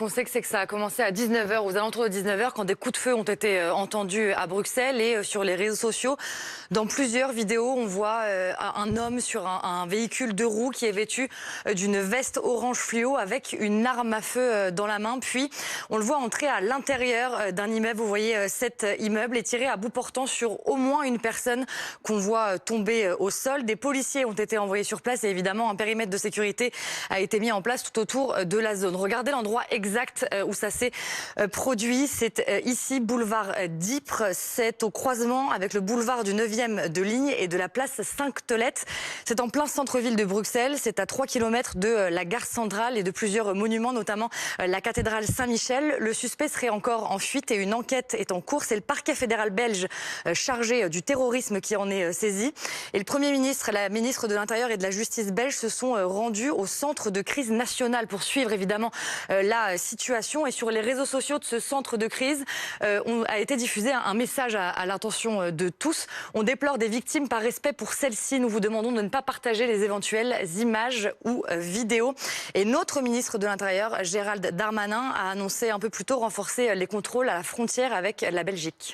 qu'on sait, c'est que ça a commencé à 19 h, aux alentours de 19 h, quand des coups de feu ont été entendus à Bruxelles et sur les réseaux sociaux. Dans plusieurs vidéos, on voit un homme sur un véhicule 2 roues qui est vêtu d'une veste orange fluo avec une arme à feu dans la main. Puis, on le voit entrer à l'intérieur d'un immeuble. Vous voyez, cet immeuble est tiré à bout portant sur au moins une personne qu'on voit tomber au sol. Des policiers ont été envoyés sur place et évidemment, un périmètre de sécurité a été mis en place tout autour de la zone. Regardez l'endroit exact où ça s'est produit. C'est ici, boulevard d'Ypres. C'est au croisement avec le boulevard du 9e de ligne et de la place Sainte-Tolette. C'est en plein centre-ville de Bruxelles. C'est à 3 km de la gare centrale et de plusieurs monuments, notamment la cathédrale Saint-Michel. Le suspect serait encore en fuite et une enquête est en cours. C'est le parquet fédéral belge chargé du terrorisme qui en est saisi. Et le Premier ministre et la ministre de l'Intérieur et de la Justice belge se sont rendus au centre de crise nationale pour suivre évidemment la situation. Et sur les réseaux sociaux de ce centre de crise, a été diffusé un message à l'intention de tous. On déplore des victimes par respect pour celles-ci. Nous vous demandons de ne pas partager les éventuelles images ou vidéos. Et notre ministre de l'Intérieur, Gérald Darmanin, a annoncé un peu plus tôt renforcer les contrôles à la frontière avec la Belgique.